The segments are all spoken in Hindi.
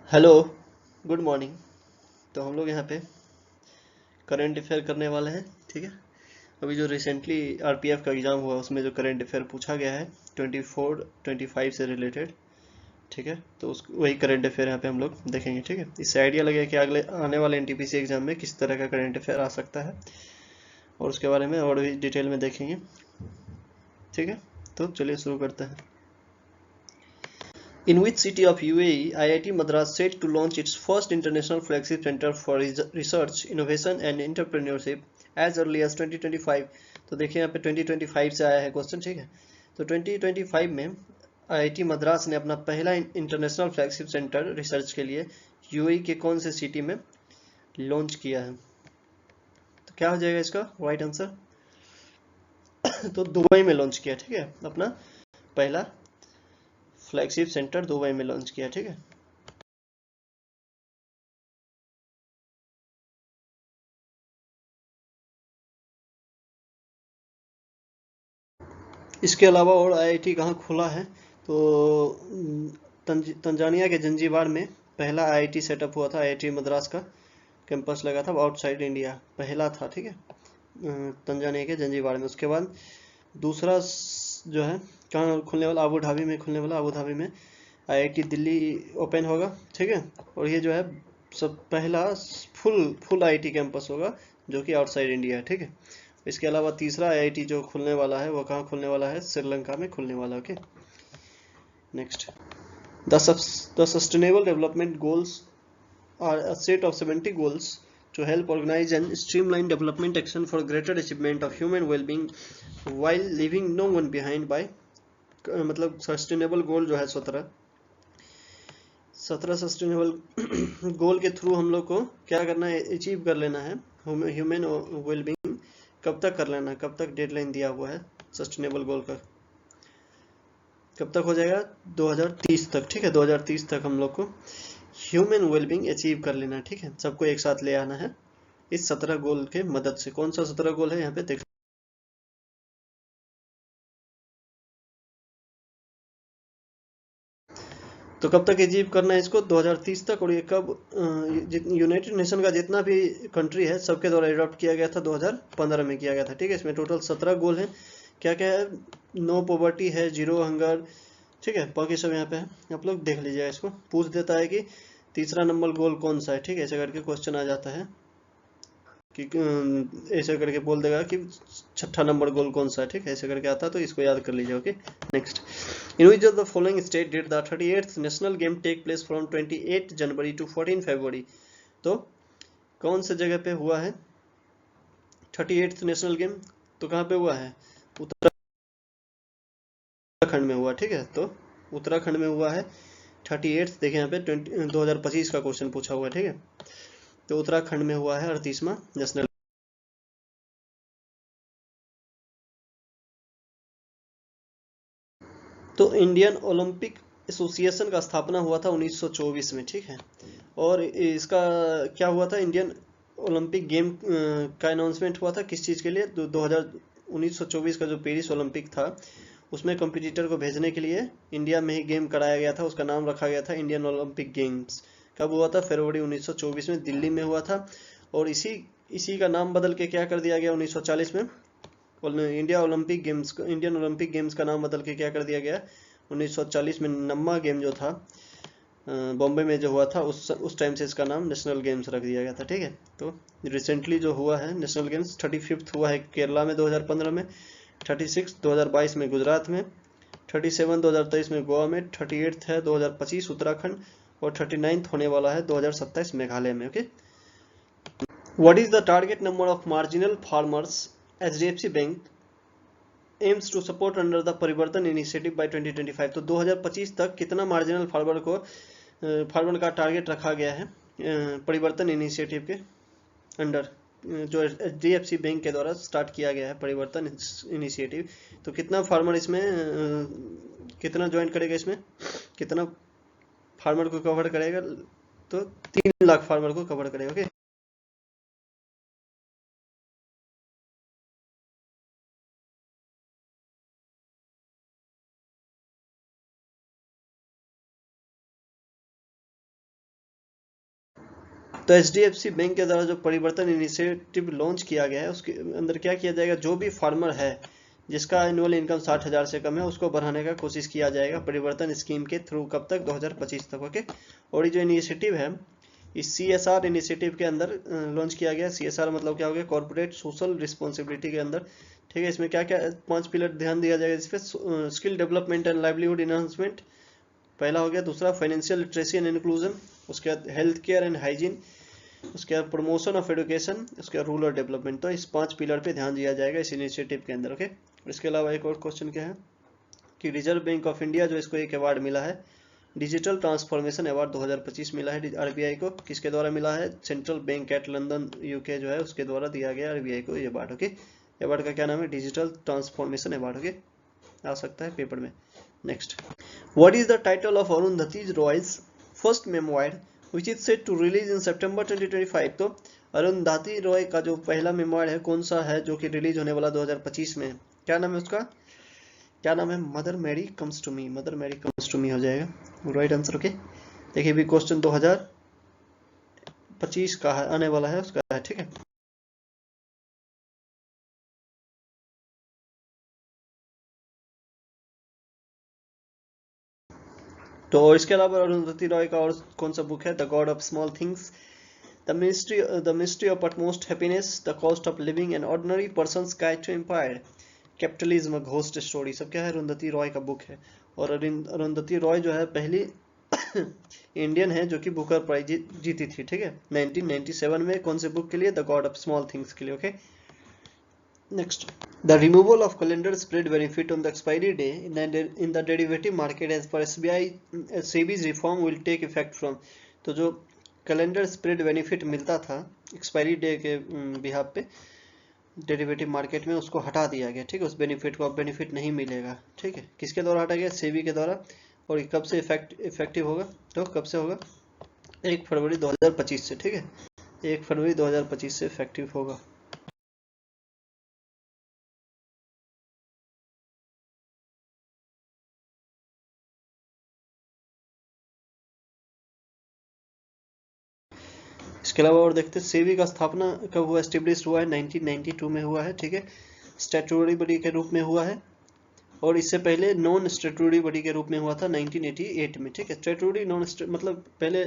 Hello, good morning. तो हम लोग यहाँ पे करंट अफेयर करने वाले हैं। ठीक है। अभी जो रिसेंटली आरपीएफ का एग्ज़ाम हुआ उसमें जो करंट अफेयर पूछा गया है 24-25 से रिलेटेड। ठीक है। तो उस वही करंट अफेयर यहाँ पे हम लोग देखेंगे। ठीक है। इससे आइडिया लगेगा कि अगले आने वाले एनटीपीसी एग्ज़ाम में किस तरह का करंट अफेयर आ सकता है और उसके बारे में और भी डिटेल में देखेंगे। ठीक है। तो चलिए शुरू करते हैं। In which city of UAE, IIT Madras set to launch its first international flagship center for research, innovation and entrepreneurship as early as 2025? तो देखिए यहाँ पे 2025 से आया है क्वेश्चन। ठीक है। तो 2025 में आईआईटी मद्रास ने अपना पहला इंटरनेशनल फ्लैगशिप सेंटर रिसर्च के लिए यूएई के कौन से सिटी में लॉन्च किया है? तो क्या हो जाएगा इसका राइट आंसर? तो दुबई में लॉन्च किया। ठीक है। अपना पहला फ्लैगशिप सेंटर दुबई में लॉन्च किया। ठीक है। इसके अलावा और आईआईटी कहाँ खुला है? तो तंजानिया के जंजीबार में पहला आईआईटी सेटअप हुआ था। आईआईटी मद्रास का कैंपस लगा था आउटसाइड इंडिया, पहला था। ठीक है। तंजानिया के जंजीबार में। उसके बाद दूसरा जो है कहाँ खुलने वाला? अबू धाबी में खुलने वाला। अबू धाबी में आईआईटी दिल्ली ओपन होगा। ठीक है। और ये जो है सब पहला फुल फुल आईआईटी कैंपस होगा जो कि आउटसाइड इंडिया है। ठीक है। इसके अलावा तीसरा आईआईटी जो खुलने वाला है वो कहाँ खुलने वाला है? श्रीलंका में खुलने वाला है। Okay. Next, the sustainable development goals are a set of 70 goals to help organize and streamline development action for greater achievement of human well-being while leaving no one behind by मतलब सस्टेनेबल गोल जो है 17 सस्टेनेबल गोल के थ्रू हम लोग को क्या करना है? अचीव कर लेना है ह्यूमन वेलबींग। कब तक कर लेना है? कब तक डेडलाइन दिया हुआ है सस्टेनेबल गोल का? कब तक हो जाएगा? 2030 तक। ठीक है। 2030 तक हम लोग को ह्यूमन वेलबींग अचीव कर लेना है। ठीक है। सबको एक साथ ले आना है इस 17 गोल के मदद से। कौन सा 17 गोल है यहाँ पे देख? तो कब तक अचीव करना है इसको? 2030 तक। और ये कब यूनाइटेड नेशन का जितना भी कंट्री है सबके द्वारा एडॉप्ट किया गया था? 2015 में किया गया था। ठीक है। इसमें टोटल 17 गोल हैं। क्या क्या है? नो पॉवर्टी है, जीरो हंगर। ठीक है। बाकी सब यहाँ पे है, आप लोग देख लीजिएगा। इसको पूछ देता है कि तीसरा नंबर गोल कौन सा है। ठीक है। ऐसे करके क्वेश्चन आ जाता है कि ऐसे करके बोल देगा कि छठा नंबर गोल कौन सा है। ठीक है। ऐसे करके आता है तो इसको याद कर लीजिए। Okay. Next, in which of the following state did the 38th national game take place from 28 January to 14 February? तो कौन से जगह पे हुआ है 38th नेशनल गेम? तो कहाँ पे हुआ है? उत्तराखंड में हुआ। ठीक है। तो उत्तराखंड में हुआ है 38th। देखिए यहाँ पे 2025 का क्वेश्चन पूछा हुआ है। ठीक है। तो उत्तराखंड में हुआ है 38वां नेशनल। तो इंडियन ओलंपिक एसोसिएशन का स्थापना हुआ था 1924 में। ठीक है। और इसका क्या हुआ था? इंडियन ओलंपिक गेम का अनाउंसमेंट हुआ था किस चीज़ के लिए? 1924 का जो पेरिस ओलंपिक था उसमें कंपटीटर को भेजने के लिए इंडिया में ही गेम कराया गया था। उसका नाम रखा गया था इंडियन ओलंपिक गेम्स। कब हुआ था? फरवरी 1924 में दिल्ली में हुआ था। और इसी इसी का नाम बदल के क्या कर दिया गया 1940 में? इंडियन ओलंपिक गेम्स का नाम बदल के क्या कर दिया गया 1940 में? नम्मा गेम जो था बॉम्बे में जो हुआ था उस टाइम से इसका नाम नेशनल गेम्स रख दिया गया था। ठीक है। तो रिसेंटली जो हुआ है नेशनल गेम्स 35th हुआ है केरला में 2015 में, 36 2022 में गुजरात में, 37 2023 में गोवा में, 38 है 2025 उत्तराखंड और 39th होने वाला है 2027 मेघालय में। Okay. What is the target number of marginal farmers HDFC bank aims to support under the Parivartan initiative by 2025? तो 2025 तक कितना मार्जिनल फार्मर का टारगेट रखा गया है परिवर्तन इनिशिएटिव के अंडर, जो एचडीएफसी बैंक के द्वारा स्टार्ट किया गया है परिवर्तन इनिशिएटिव? तो कितना फार्मर इसमें कितना ज्वाइन करेगा इसमें? कितना फार्मर को कवर करेगा? तो 3 लाख फार्मर को कवर करेगा। ओके। तो HDFC बैंक के द्वारा जो परिवर्तन इनिशिएटिव लॉन्च किया गया है उसके अंदर क्या किया जाएगा, जो भी फार्मर है जिसका एनुअल इनकम 60,000 से कम है उसको बढ़ाने का कोशिश किया जाएगा परिवर्तन स्कीम के थ्रू। कब तक? 2025 तक। ओके। और ये जो इनिशिएटिव है इस CSR इनिशिएटिव के अंदर लॉन्च किया गया। CSR मतलब क्या हो गया? कॉर्पोरेट सोशल रिस्पॉन्सिबिलिटी के अंदर। ठीक है। इसमें क्या क्या 5 पिलर ध्यान दिया जाएगा इस पर। Skill development and livelihood enhancement पहला हो गया। दूसरा फाइनेंशियल लिटरेसी एंड इंक्लूजन। उसके बाद हेल्थ केयर एंड हाइजीन। उसके बाद प्रमोशन ऑफ एजुकेशन। उसके बाद रूरल डेवलपमेंट। तो इस 5 पिलर पे ध्यान दिया जाएगा इस इनिशिएटिव के अंदर। ओके। इसके अलावा एक और क्वेश्चन क्या है कि रिजर्व बैंक ऑफ इंडिया जो इसको एक अवार्ड मिला है, डिजिटल ट्रांसफॉर्मेशन अवार्ड 2025 मिला है RBI को। किसके द्वारा मिला है? Central bank at London UK जो है उसके द्वारा दिया गया RBI को ये अवार्ड। ओके। अवार्ड का क्या नाम है? Digital transformation award. ओके। आ सकता है पेपर में। Next, what is the title of Arundhati Roy's first memoir which is set to release in September 2025। तो अरुंधति रॉय का जो पहला मेमोयर है कौन सा है जो कि रिलीज होने वाला 2025 में? क्या नाम है उसका? क्या नाम है? Mother Mary comes to me. Mother Mary comes to me हो जाएगा राइट आंसर। ओके। देखिए भी क्वेश्चन 2025 का है, आने वाला है उसका है। ठीक है। तो इसके अलावा अरुंधति रॉय का और कौन सा बुक है? The god of small things, the mystery of utmost happiness, the cost of living, an ordinary person's guide to empire, capitalism, ghost story. सब क्या है? अरुंधति रॉय का बुक है। और अरुंधति रॉय जो है पहली इंडियन है जो कि बुकर प्राइज जीती थी। ठीक है। 1997 में कौन से बुक के लिए? The god of small things के लिए। Okay. Next, the removal of calendar spread benefit on the expiry day in the derivative market as per SEBI's reform will take effect from. तो जो कैलेंडर स्प्रेड बेनिफिट मिलता था एक्सपायरी डे के बिहाफ पे डेरिवेटिव मार्केट में, उसको हटा दिया गया। ठीक है। उस बेनिफिट को अब बेनिफिट नहीं मिलेगा। ठीक है। किसके द्वारा हटा गया? सेबी के द्वारा। और कब से इफेक्टिव होगा? तो कब से होगा? 1 फरवरी 2025 से। ठीक है। 1 फरवरी 2025 से इफेक्टिव होगा। इसके अलावा और देखते हैं सेबी का स्थापना कब हुआ? एस्टेब्लिश हुआ है 1992 में हुआ है। ठीक है। स्टैट्यूटरी बॉडी के रूप में हुआ है। और इससे पहले नॉन स्टैट्यूटरी बॉडी के रूप में हुआ था 1988 में। ठीक है। स्टैट्यूटरी नॉन मतलब पहले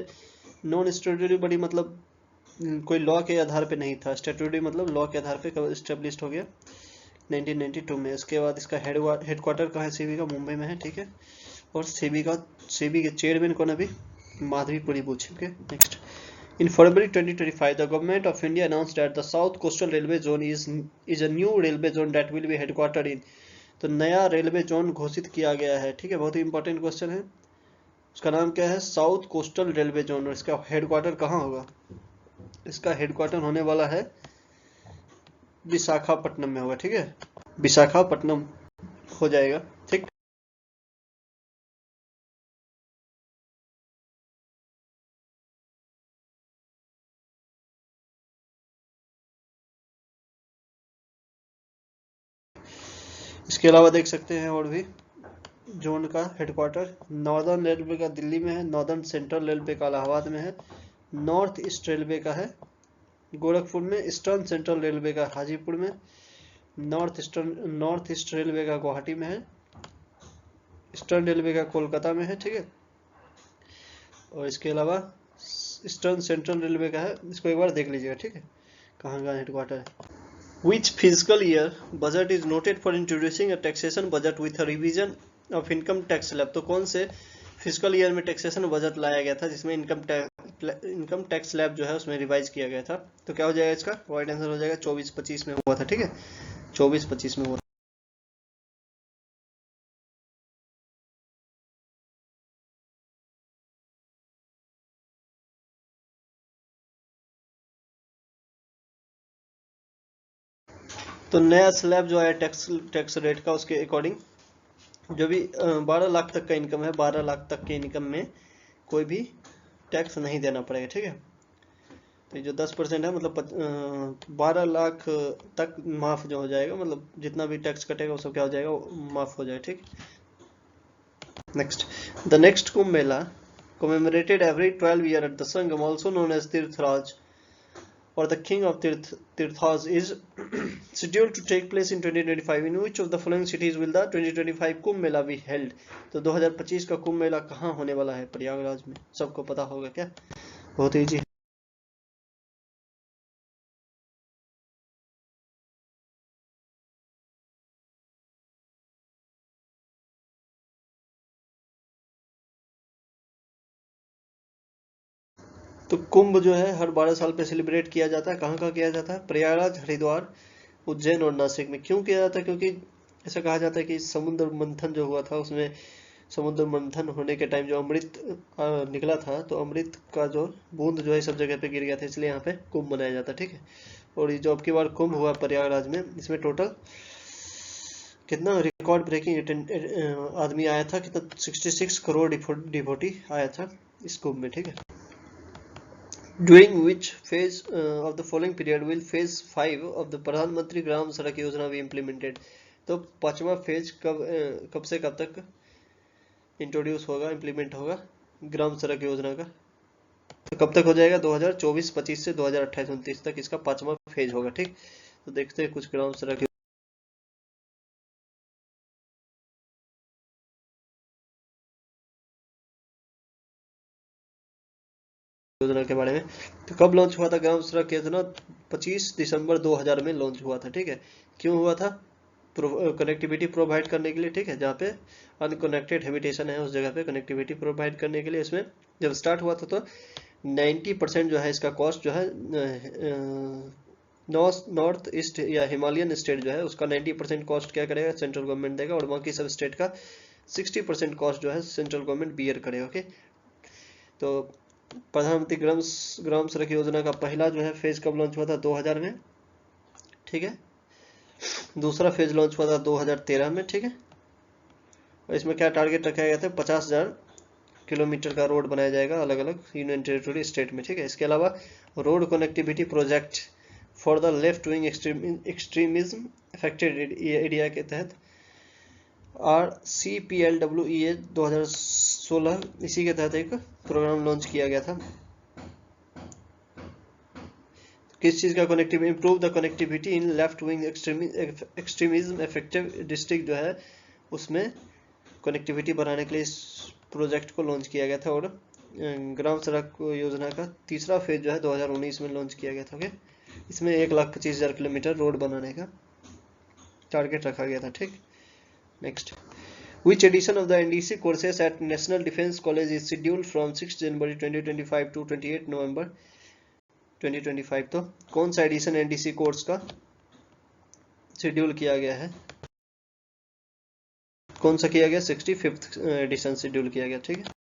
नॉन स्टैट्यूटरी बॉडी मतलब कोई लॉ के आधार पे नहीं था। स्टैट्यूटरी मतलब लॉ के आधार पे कब स्टेब्लिश हो गया? 1992 में। इसके बाद इसका हेडक्वार्टर कहाँ है? सेबी का मुंबई में है। ठीक है। और सेबी के चेयरमैन कौन? अभी माधवीपुरी पूछे। Okay. Next, in February 2025 the government of India announced that the South Coastal Railway Zone is a new railway zone that will be headquartered in। तो नया रेलवे जोन घोषित किया गया है। ठीक है। बहुत ही इंपॉर्टेंट क्वेश्चन है। उसका नाम क्या है? South coastal railway zone. और इसका हेडक्वार्टर कहाँ होगा? इसका हेडक्वार्टर होने वाला है विशाखापट्टनम में होगा। ठीक है। विशाखापट्टनम हो जाएगा। ठीक। इसके अलावा देख सकते हैं और भी जोन का हेडक्वार्टर नॉर्दर्न रेलवे का दिल्ली में है, नॉर्दर्न सेंट्रल रेलवे का इलाहाबाद में है, नॉर्थ ईस्ट रेलवे का है गोरखपुर में, ईस्टर्न सेंट्रल रेलवे का हाजीपुर में, नॉर्थ ईस्ट रेलवे का गुवाहाटी में है, ईस्टर्न रेलवे का कोलकाता में है। ठीक है। और इसके अलावा ईस्टर्न सेंट्रल रेलवे का है, इसको एक बार देख लीजिएगा। ठीक है। कहाँ कहाँ हेडक्वार्टर है। Which fiscal year budget is noted for introducing a taxation budget with a revision of income tax slab। तो कौन से फिजिकल ईयर में टैक्सेशन बजट लाया गया था जिसमें इनकम टैक्स स्लैब जो है उसमें रिवाइज किया गया था? तो क्या हो जाएगा इसका? राइट आंसर हो जाएगा 24-25 में हुआ था। ठीक है। 24-25 में हुआ। तो नया स्लैब जो है टैक्स रेट का, उसके अकॉर्डिंग जो भी 12 लाख तक का इनकम है, 12 लाख तक के इनकम में कोई भी टैक्स नहीं देना पड़ेगा। ठीक है। तो जो 10% है मतलब 12 लाख तक माफ जो हो जाएगा, मतलब जितना भी टैक्स कटेगा वो सब क्या हो जाएगा? माफ हो जाएगा। ठीक। Next, the next Kumbh Mela commemorated every 12 years at the Sangam, also known as Tirthraj or the King of Tirthas, is scheduled to take place in 2025. In which of the following cities will the 2025 Kumbh Mela be held? तो 2025 का कुंभ मेला कहाँ होने वाला है? प्रयागराज में। सबको पता होगा क्या? बहुत इजी। तो कुंभ जो है हर 12 साल पे सेलिब्रेट किया जाता है। कहाँ कहाँ किया जाता है? प्रयागराज, हरिद्वार, उज्जैन और नासिक में। क्यों किया जाता है? क्योंकि ऐसा कहा जाता है कि समुद्र मंथन जो हुआ था उसमें, समुद्र मंथन होने के टाइम जो अमृत निकला था, तो अमृत का जो बूंद जो है सब जगह पे गिर गया था, इसलिए यहाँ पे कुंभ मनाया जाता है। ठीक है। और ये जो अब की बार कुंभ हुआ प्रयागराज में, इसमें टोटल कितना रिकॉर्ड ब्रेकिंग आदमी आया था, कितना 66 करोड़ डिवोटी आया था इस कुंभ में। ठीक है। During which phase of the following period will phase 5 of the प्रधानमंत्री ग्राम सड़क योजना भी implemented? तो पांचवा फेज कब से कब तक इंट्रोड्यूस होगा, इम्प्लीमेंट होगा ग्राम सड़क योजना का? तो कब तक हो जाएगा? 2024-25 से 2028-29 तक इसका पांचवा फेज होगा। ठीक। तो देखते हैं कुछ ग्राम सड़क योजना के बारे में। तो कब लॉन्च हुआ था ग्राम सड़क योजना? 25 दिसंबर 2000 में लॉन्च हुआ था। ठीक है। क्यों हुआ था? कनेक्टिविटी प्रोवाइड करने के लिए। ठीक है। जहाँ पे अनकनेक्टेड हैबिटेशन है उस जगह पे कनेक्टिविटी प्रोवाइड करने के लिए। इसमें जब स्टार्ट हुआ था तो 90% जो है इसका कॉस्ट जो है नॉर्थ ईस्ट या हिमालयन स्टेट जो है उसका 90% कॉस्ट क्या करेगा? सेंट्रल गवर्नमेंट देगा, और बाकी सब स्टेट का 60% कॉस्ट जो है सेंट्रल गवर्नमेंट बियर करेगा। ओके। तो प्रधानमंत्री ग्राम सड़क योजना का पहला जो है फेज कब लॉन्च हुआ था? 2000 में। ठीक है। दूसरा फेज लॉन्च हुआ था 2013 में। ठीक है। और इसमें क्या टारगेट रखा गया था? 50,000 किलोमीटर का रोड बनाया जाएगा अलग अलग यूनियन टेरिटरी स्टेट में। ठीक है। इसके अलावा road connectivity project for the left wing extremism affected area के तहत RCPLWEA 2016, इसी के तहत एक प्रोग्राम लॉन्च किया गया था। किस चीज का connectivity? Improve the connectivity in left wing extremism effective district जो है उसमें कनेक्टिविटी बढ़ाने के लिए इस प्रोजेक्ट को लॉन्च किया गया था। और ग्राम सड़क योजना का तीसरा फेज जो है 2019 में लॉन्च किया गया था। ओके। इसमें 1,25,000 किलोमीटर रोड बनाने का टारगेट रखा गया था। ठीक। Next, which edition of the NDC courses at National Defence College is scheduled from 6 January 2025 to 28 November 2025? तो कौन सा एडिशन एनडीसी कोर्स का शेड्यूल किया गया है? कौन सा किया गया? 65th एडिशन शेड्यूल किया गया। ठीक है।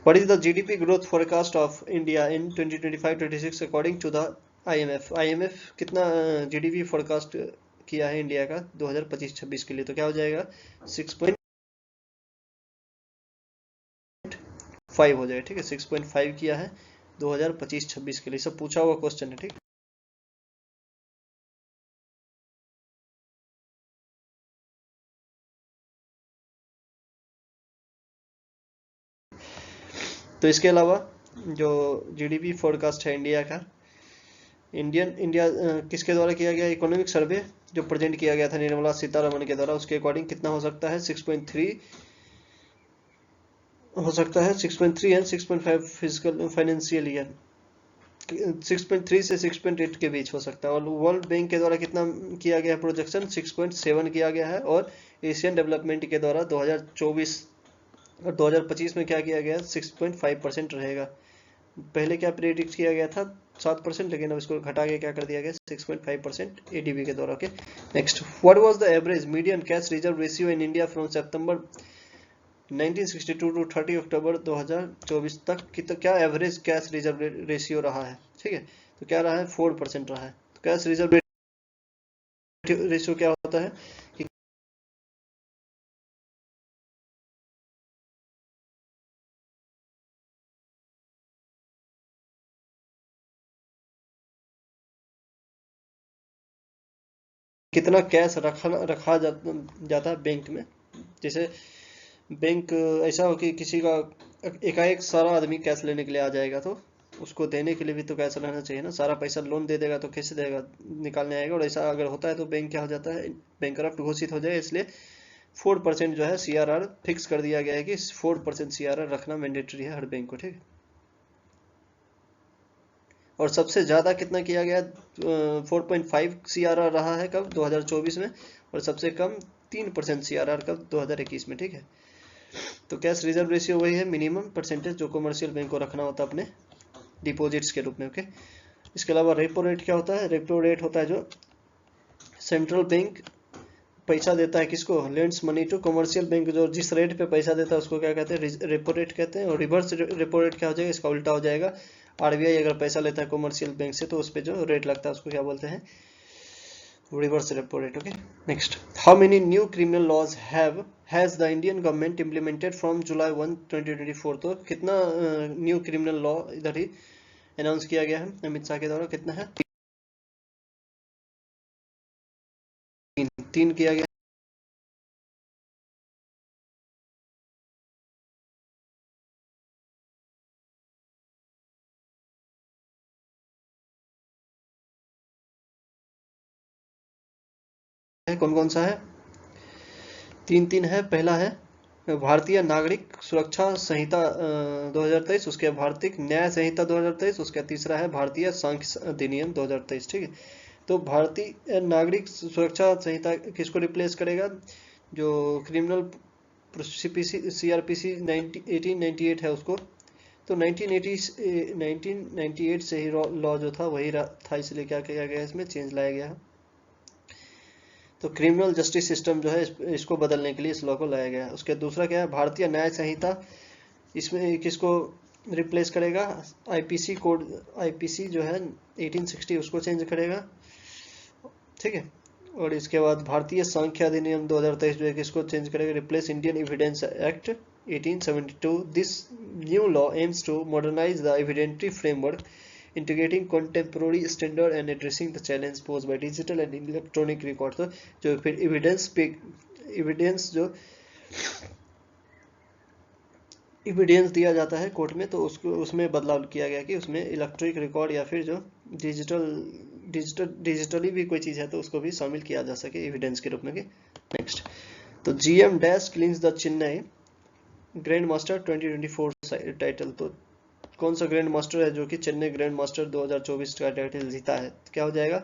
What is the GDP growth forecast of India in 2025-26 according to the IMF? IMF कितना GDP फोरकास्ट किया है इंडिया का 2025-26 के लिए? तो क्या हो जाएगा? 6.5 हो जाएगा। ठीक है। 6.5 किया है 2025-26 के लिए। सब पूछा हुआ क्वेश्चन है। ठीक। तो इसके अलावा जो जीडीपी फोरकास्ट है इंडिया का, इंडिया किसके द्वारा किया गया? इकोनॉमिक सर्वे जो प्रेजेंट किया गया था निर्मला सीतारमण के द्वारा, उसके अकॉर्डिंग कितना हो सकता है? 6.3 हो सकता है। 6.3 एंड 6.5 फिजिकल फाइनेंशियल ईयर, 6.3 से 6.8 के बीच हो सकता है। और वर्ल्ड बैंक के द्वारा कितना किया गया है प्रोजेक्शन? 6.7 किया गया है। और एशियन डेवलपमेंट के द्वारा 2024 और 2025 में क्या किया गया? 6.5% रहेगा। पहले क्या प्रेडिक्ट किया गया था? 7%, लेकिन अब इसको घटा के क्या कर दिया गया? 6.5% एडीबी के द्वारा। Okay. Next, what was the average median cash reserve ratio in India from September 1962 to 30 October 2024 तक की? तो क्या एवरेज कैश रिजर्व रेशियो रहा है? ठीक है। तो क्या रहा है? 4% रहा है। तो कैश रिजर्व रेशियो क्या होता है? कितना कैश रखा जाता है बैंक में। जैसे बैंक ऐसा हो कि किसी का एकाएक सारा आदमी कैश लेने के लिए आ जाएगा, तो उसको देने के लिए भी तो कैश रहना चाहिए ना। सारा पैसा लोन दे देगा तो कैसे देगा, निकालने आएगा। और ऐसा अगर होता है तो बैंक क्या हो जाता है, बैंकरप्ट घोषित हो जाए। इसलिए 4% जो है CRR फिक्स कर दिया गया है कि 4% CRR रखना मैंडेटरी है हर बैंक को, ठीक है। और सबसे ज़्यादा कितना किया गया, 4.5 CRR रहा है कब, 2024 में। और सबसे कम 3% CRR कब, 2021 में, ठीक है। तो कैश रिजर्व रेशियो वही है, मिनिमम परसेंटेज जो कमर्शियल बैंक को रखना होता है अपने डिपॉजिट्स के रूप में, ओके। इसके अलावा रेपो रेट क्या होता है, रेपो रेट होता है जो सेंट्रल बैंक पैसा देता है किसको, lends money to commercial bank, जो जिस रेट पे पैसा देता है उसको क्या कहते हैं, रेपो रेट कहते हैं। और रिवर्स रेपो रेट क्या हो जाएगा, इसका उल्टा हो जाएगा। RBI अगर पैसा लेता है कमर्शियल बैंक से तो उस पर जो रेट लगता है उसको क्या बोलते हैं, reverse repo rate, okay. Next, how many new criminal laws has the Indian government implemented from July 1, 2024। तो कितना न्यू क्रिमिनल लॉ इधर ही अनाउंस किया गया है अमित शाह के द्वारा, कितना है, 3 किया गया है। कौन कौन सा है, 3 है। पहला है भारतीय नागरिक सुरक्षा संहिता 2023, उसके भारतीय न्याय संहिता 2023, उसका तीसरा है भारतीय सांख्य अधिनियम 2023, ठीक है। तो भारतीय नागरिक सुरक्षा संहिता किसको रिप्लेस करेगा, जो क्रिमिनल CRPC 1898 है उसको। तो 1998 से ही लॉ जो था वही था, इसलिए क्या किया गया, इसमें चेंज लाया गया है। तो क्रिमिनल जस्टिस सिस्टम जो है इसको बदलने के लिए इस लॉ को लाया गया है। उसके दूसरा क्या है, भारतीय न्याय संहिता, इसमें किसको रिप्लेस करेगा, IPC कोड, IPC जो है 1860 उसको चेंज करेगा, ठीक है। और इसके बाद भारतीय सांख्य अधिनियम 2023 जो है किसको चेंज करेगा, replace Indian evidence act 1872। This new law aims to modernise the evidentiary framework, integrating contemporary standard and addressing the challenge posed by digital and electronic records। तो जो फिर एविडेंस जो एविडेंस दिया जाता है कोर्ट में, तो उसको उसमें बदलाव किया गया कि उसमें इलेक्ट्रॉनिक रिकॉर्ड या फिर जो डिजिटली भी कोई चीज़ है तो उसको भी शामिल किया जा सके एविडेंस के रूप में। नेक्स्ट, तो GM dash क्लींस the Chennai grand master 2024 title. तो कौन सा ग्रैंड मास्टर है जो कि चेन्नई ग्रैंड मास्टर 2024 का टाइटल जीता है, क्या हो जाएगा,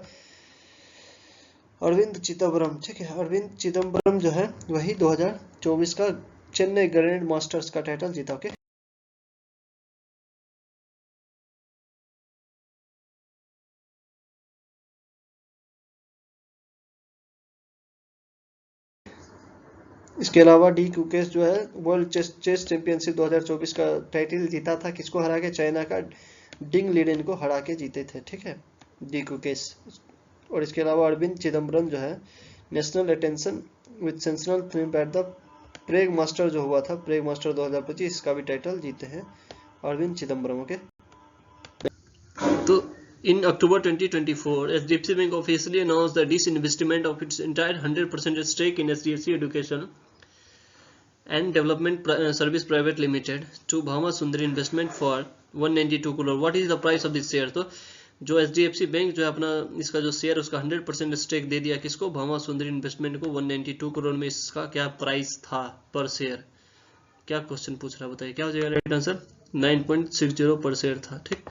अरविंद चिदम्बरम, ठीक है। अरविंद चिदम्बरम जो है वही 2024 का चेन्नई ग्रैंड मास्टर्स का टाइटल जीता, ओके। इसके अलावा डी कुकेश जो है वर्ल्ड चेस चैंपियनशिप 2024 का टाइटल जीता था, किसको हरा के, चाइना का डिंग लीडेन को हरा के जीते थे, ठीक है, डी कुकेश। और इसके अलावा अरविंद चिदम्बरम जो है national attention with sensational film at the Prague master जो हुआ था, प्रेग मास्टर 2025 का भी टाइटल जीते हैं अरविंद चिदम्बरम, ओके। तो in October 2024, HDFC Bank officially announced the disinvestment of its entire 100% stake in HDFC Education and Development Service Private Limited to Bhama Sundari Investment for 192 crore। What is the price of this share? तो जो HDFC बैंक जो है अपना इसका जो शेयर उसका 100% स्टेक दे दिया किसको, भामा सुंदरी इन्वेस्टमेंट को 192 करोड़ में। इसका क्या प्राइस था पर शेयर, क्या क्वेश्चन पूछ रहा है बताइए, क्या हो जाएगा राइट आंसर, 9.60 पर शेयर था, ठीक।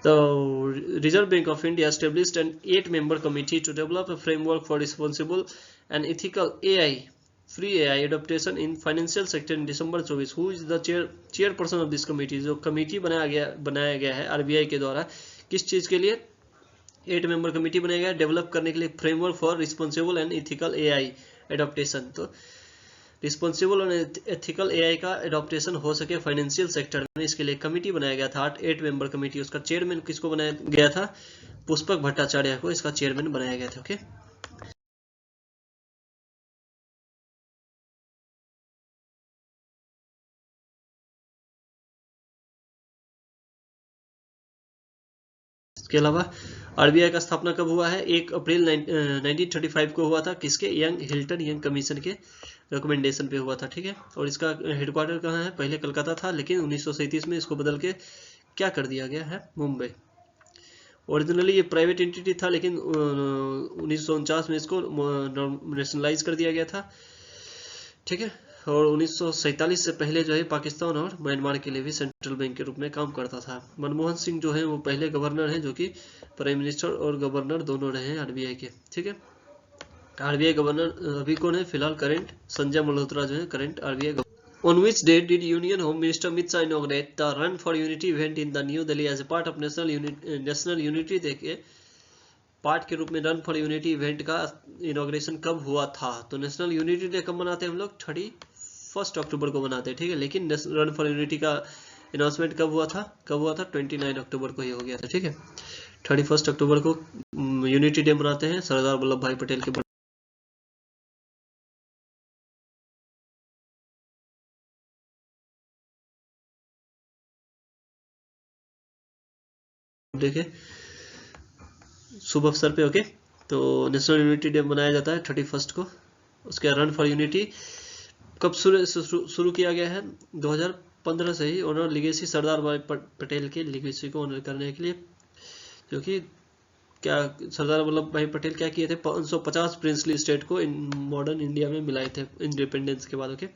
The Reserve Bank of India established an 8-member committee to develop a framework for responsible and ethical AI, free AI adaptation in financial sector in December 24। Who is the chairperson of this committee? जो कमेटी बनाया गया है RBI के द्वारा, किस चीज़ के लिए, 8-member कमेटी बनाया गया डेवलप करने के लिए framework for responsible and ethical AI adoption. तो रिस्पॉन्सिबल और एथिकल AI का एडॉप्टेशन हो सके फाइनेंशियल सेक्टर में, इसके लिए कमेटी बनाया गया था, 8 मेंबर कमेटी। उसका चेयरमैन किसको बनाया गया था, पुष्पक भट्टाचार्य को इसका चेयरमैन बनाया गया था, ओके। इसके अलावा आरबीआई का स्थापना कब हुआ है? 1 अप्रैल 1935 को हुआ था। किसके? हिल्टन यंग कमीशन के रिकमेंडेशन पे हुआ था, ठीक है। और इसका हेडक्वार्टर कहाँ है? पहले कलकत्ता था, लेकिन 1937 में इसको बदल के क्या कर दिया गया है? मुंबई। ओरिजिनली ये प्राइवेट एंटिटी था, लेकिन 1949 में इसको नेशनलाइज कर दिया गया था, ठीक है। और 1947 से पहले जो है पाकिस्तान और म्यांमार के लिए भी सेंट्रल बैंक के रूप में काम करता था। मनमोहन सिंह जो है वो पहले गवर्नर हैं, जो कि प्राइम मिनिस्टर और गवर्नर दोनों रहे हैं आरबीआई के, ठीक है। आरबीआई गवर्नर अभी कौन है फिलहाल? करंट संजय मल्होत्रा जो है current RBI governor. On which date did Union Home Minister Amit Shah inaugurate the Run for Unity event in the New Delhi as a part of National Unity Day के पार्ट के रूप में रन फॉर यूनिटी इवेंट का इनॉग्रेशन कब हुआ था? तो नेशनल यूनिटी डे कब मनाते हैं हम लोग? 31 अक्टूबर को मनाते हैं, ठीक है। लेकिन रन फॉर यूनिटी का अनाउंसमेंट कब हुआ था? 29 अक्टूबर को ही हो गया था, ठीक है। 31 अक्टूबर को यूनिटी डे मनाते हैं सरदार वल्लभ भाई पटेल के देखे शुभ अवसर पे, ओके। तो नेशनल यूनिटी डे मनाया जाता है 31 को। उसके रन फॉर यूनिटी कब शुरू किया गया है? 2015 से ही। ऑनर लिगेसी सरदार वल्लभ पटेल के लिगेसी को ऑनर करने के लिए, क्योंकि क्या सरदार वल्लभ भाई पटेल क्या किए थे? 550 प्रिंसली स्टेट को मॉडर्न इंडिया में मिलाए थे इंडिपेंडेंस के बाद, ओके।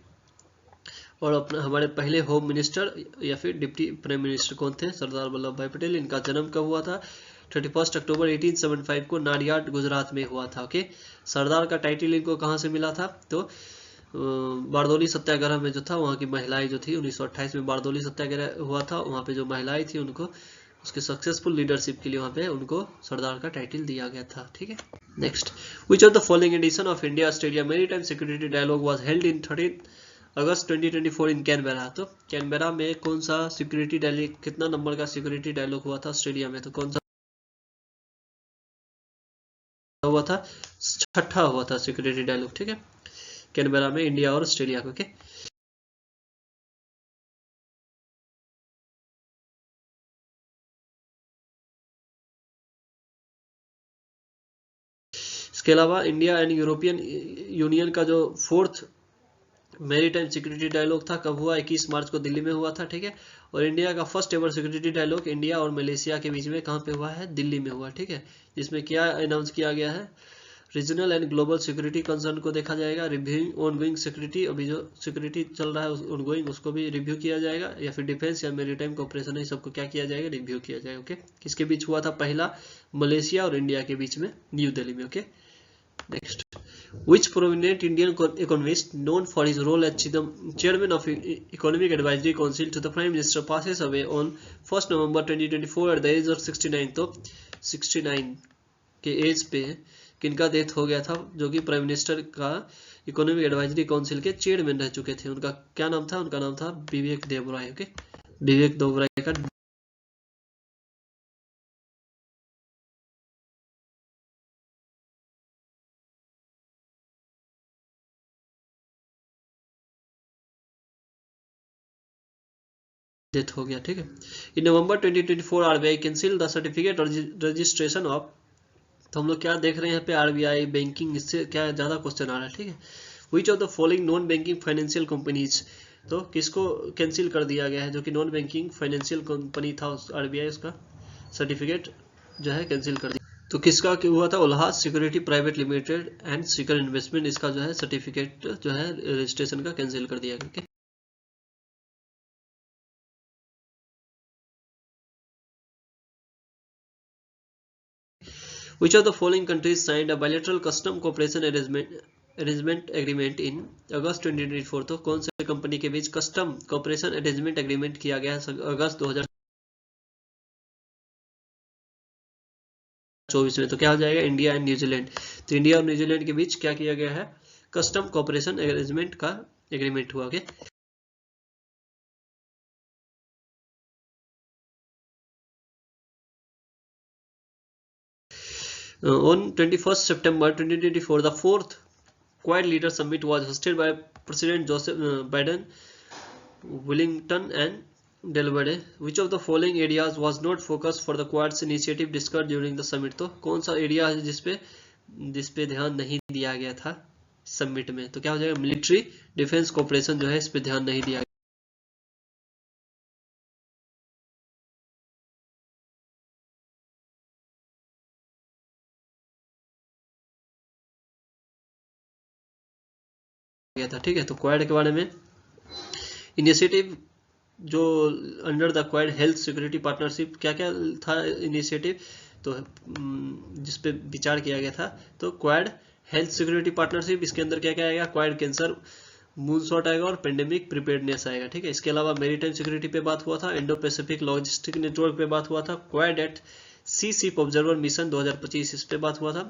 और अपना हमारे पहले होम मिनिस्टर या फिर डिप्टी प्राइम मिनिस्टर कौन थे? सरदार वल्लभ भाई पटेल। इनका जन्म कब हुआ था? 31 अक्टूबर 1875 को नाडियाड गुजरात में हुआ था, ओके। सरदार का टाइटल इनको कहाँ से मिला था? तो बारदौली सत्याग्रह में जो था, वहाँ की महिलाएं जो थी 1928 में बारदौली सत्याग्रह हुआ था, वहाँ पे जो महिलाएं थी उनको उसके सक्सेसफुल लीडरशिप के लिए वहाँ पे उनको सरदार का टाइटल दिया गया था, ठीक है। Next, which of the following edition of India Australia maritime security dialogue was held in 13 August 2024 in Canberra? तो कैनबेरा में कौन सा सिक्योरिटी डायलॉग, कितना नंबर का सिक्योरिटी डायलॉग हुआ था ऑस्ट्रेलिया में? तो कौन सा हुआ था? 6ठा हुआ था सिक्योरिटी डायलॉग, ठीक है, कैनबेरा में इंडिया और ऑस्ट्रेलिया को, ओके। इसके अलावा इंडिया एंड यूरोपियन यूनियन का जो 4th मैरीटाइम सिक्योरिटी डायलॉग था कब हुआ? 21 मार्च को दिल्ली में हुआ था, ठीक है। और इंडिया का first ever security dialogue India और मलेशिया के बीच में कहाँ पे हुआ है? दिल्ली में हुआ, ठीक है। जिसमें क्या अनाउंस किया गया है? Regional and global security concern को देखा जाएगा, रिव्यूइंग ऑनगोइंग सिक्योरिटी, अभी जो सिक्योरिटी चल रहा है ऑनगोइंग उसको भी रिव्यू किया जाएगा, या फिर डिफेंस या मैरीटाइम कोऑपरेशन है, सबको क्या किया जाएगा? रिव्यू किया जाएगा, ओके। किसके बीच हुआ था? पहला मलेशिया और इंडिया के बीच में न्यू दिल्ली में, okay. Next, which prominent Indian economist known for his role as chairman of Economic Advisory Council to the Prime Minister passes away on 1st November 2024 at the age of 69? तो 69 के एज पे किनका डेथ हो गया था, जो कि प्राइम मिनिस्टर का इकोनॉमिक एडवाइजरी काउंसिल के चेयरमैन रह चुके थे? उनका क्या नाम था? उनका नाम था विवेक देबराय, ओके। विवेक देबराय का डेथ हो गया, ठीक है। इन नवंबर 2024 RBI cancel the certificate registration of, तो हम लोग क्या देख रहे हैं यहाँ पे? आरबीआई बैंकिंग, इससे क्या ज्यादा क्वेश्चन आ रहा है, ठीक है। Which of the following non banking financial companies, तो किसको कैंसिल कर दिया गया है? जो कि नॉन बैंकिंग फाइनेंशियल कंपनी था, आरबीआई उसका सर्टिफिकेट जो है कैंसिल कर दिया। तो किसका हुआ था? Ullas security private limited and Sikar investment, इसका जो है सर्टिफिकेट जो है रजिस्ट्रेशन का कैंसिल कर दिया गया। Which of the following countries signed a bilateral custom cooperation arrangement agreement in अगस्त 2024? तो कौन से कंपनी के बीच कस्टम कॉपरेशन अरेंजमेंट एग्रीमेंट किया गया है अगस्त 2024 में? तो क्या हो जाएगा? India and New Zealand. तो इंडिया और न्यूजीलैंड के बीच क्या किया गया है? कस्टम कॉपरेशन अरेंजमेंट का एग्रीमेंट हुआ, okay. On 21st September 2024, the 4th Quad Leader Summit was hosted by President Joseph Biden, Wellington and Delaware which of the following areas was not focus for the Quad's initiative discussed during the summit. तो कौन सा एरिया है जिसपे ध्यान नहीं दिया गया था समिट में? तो क्या हो जाएगा, मिलिट्री डिफेंस कोऑपरेशन जो है इस पे ध्यान नहीं दिया गया था। ठीक है, तो क्वाड के बारे में इनिशिएटिव जो under the quad health security partnership, क्या क्या था इनिशिएटिव तो जिसपे विचार किया गया था? तो क्वाड हेल्थ सिक्योरिटी पार्टनरशिप, इसके अंदर क्या क्या आएगा, क्वाड कैंसर मूनशॉट आएगा और पेंडेमिक प्रिपेयर्डनेस आएगा। ठीक है, इसके अलावा मेरीटाइम सिक्योरिटी पे बात हुआ था, इंडो पैसिफिक लॉजिस्टिक नेटवर्क पे बात हुआ था, क्वाड एट सी शिप ऑब्जर्वर मिशन 2025 इस पे बात हुआ था,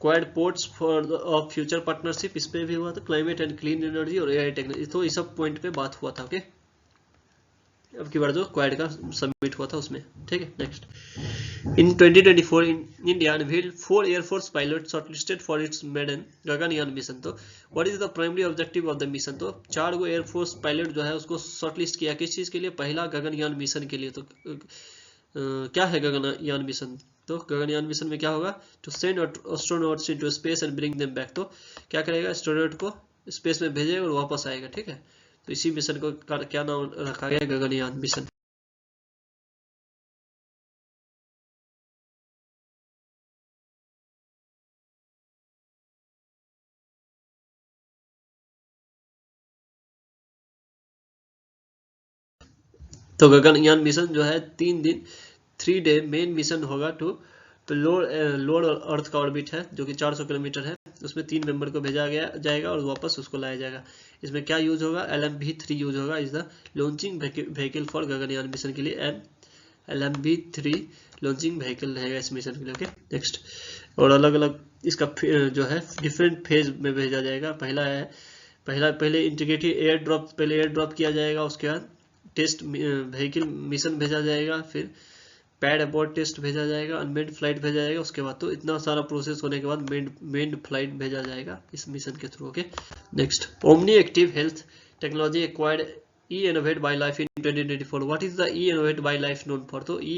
quad ports for of future partnership इस पे भी हुआ था, क्लाइमेट एंड क्लीन एनर्जी और एआई टेक्नोलॉजी, तो इस सब पॉइंट पे बात हुआ था। ओके, अब की बार जो क्वाड का सबमिट हुआ था उसमें। ठीक है, next in 2024 India unveiled 4 air force pilot shortlisted for its maiden Gaganyaan mission. तो what is the primary objective of the mission? तो 4 गो एयरफोर्स पायलट जो है उसको शॉर्टलिस्ट किया, किस चीज के लिए? पहला गगनयान मिशन के लिए। तो क्या है गगनयान मिशन? तो गगनयान मिशन में क्या होगा, to send astronauts into space and bring them back. तो क्या करेगा, एस्ट्रोनॉट को स्पेस में भेजेगा और वापस आएगा। ठीक है, तो इसी मिशन को क्या नाम रखा गया, गगनयान मिशन। तो गगनयान मिशन जो है 3 दिन 3 डे मेन मिशन होगा तो लोअर अर्थ का ऑर्बिट है जो कि 400 किलोमीटर है, उसमें 3 मेंबर को भेजा गया जाएगा और वापस उसको लाया जाएगा। इसमें क्या यूज होगा, LMV-3 यूज होगा, is the launching vehicle for Gaganyaan mission के लिए। LMV-3 लॉन्चिंग व्हीकल रहेगा इस मिशन के लिए। ओके, नेक्स्ट, और अलग अलग इसका जो है डिफरेंट फेज में भेजा जाएगा। पहले इंटीग्रेटेड एयर ड्रॉप, पहले एयर ड्रॉप किया जाएगा, उसके बाद टेस्ट व्हीकल मिशन भेजा जाएगा, फिर पैड अबॉर्ड टेस्ट भेजा जाएगा, अनमेन्ड फ्लाइट भेजा जाएगा, उसके बाद तो इतना सारा प्रोसेस होने के बाद मेन्ड फ्लाइट भेजा जाएगा इस मिशन के through. Okay, next, omni active health technology acquired E innovate bye life in 2024। What is the E innovate bye life known for? तो ई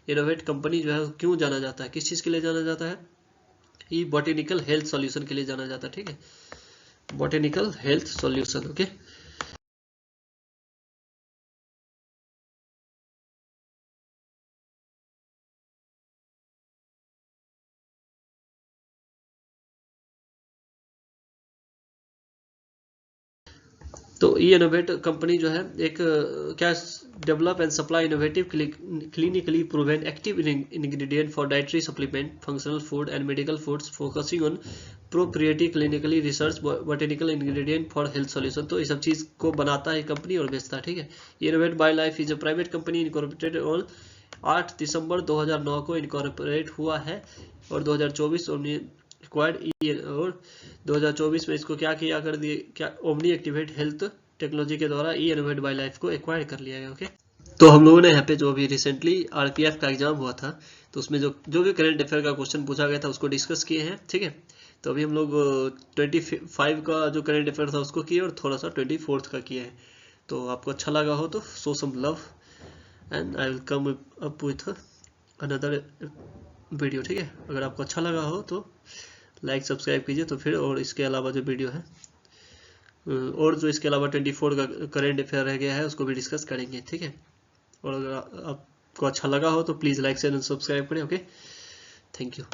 इनोवेट कंपनी जो है क्यों जाना जाता है, किस चीज के लिए जाना जाता है? ई बॉटेनिकल हेल्थ सॉल्यूशन के लिए जाना जाता है। ठीक है, बॉटेनिकल हेल्थ सॉल्यूशन। ओके, तो ई इनोवेट कंपनी जो है एक क्या develop and supply innovative clinically proven active ingredient for dietary supplement, functional food and medical foods, focusing on proprietary clinically research botanical ingredient for health solution. तो ये सब चीज को बनाता है कंपनी और बेचता है। ठीक है, innovate bye life is a private company incorporated on 8 दिसंबर 2009 को इनकॉर्पोरेट हुआ है और 2024 एक्वायर्ड और 2024 में इसको क्या किया कर दिए, क्या ओमनी एक्टिवेट हेल्थ टेक्नोलॉजी के द्वारा ई इनोवेट बाय लाइफ को एक्वायर कर लिया गया। ओके, तो हम लोगों ने यहाँ पे जो अभी रिसेंटली RPF का एग्जाम हुआ था तो उसमें जो भी करंट अफेयर का क्वेश्चन पूछा गया था उसको डिस्कस किए हैं। ठीक है, तो अभी हम लोग 25 का जो करंट अफेयर था उसको किए और थोड़ा सा 24th का किया है। तो आपको अच्छा लगा हो तो show some love and I will come up with another video. ठीक है, अगर आपको अच्छा लगा हो तो लाइक सब्सक्राइब कीजिए। तो फिर और इसके अलावा जो वीडियो है और जो इसके अलावा 24 का करेंट अफेयर रह गया है उसको भी डिस्कस करेंगे। ठीक है, और अगर आपको अच्छा लगा हो तो please like share and subscribe करें। Okay, thank you.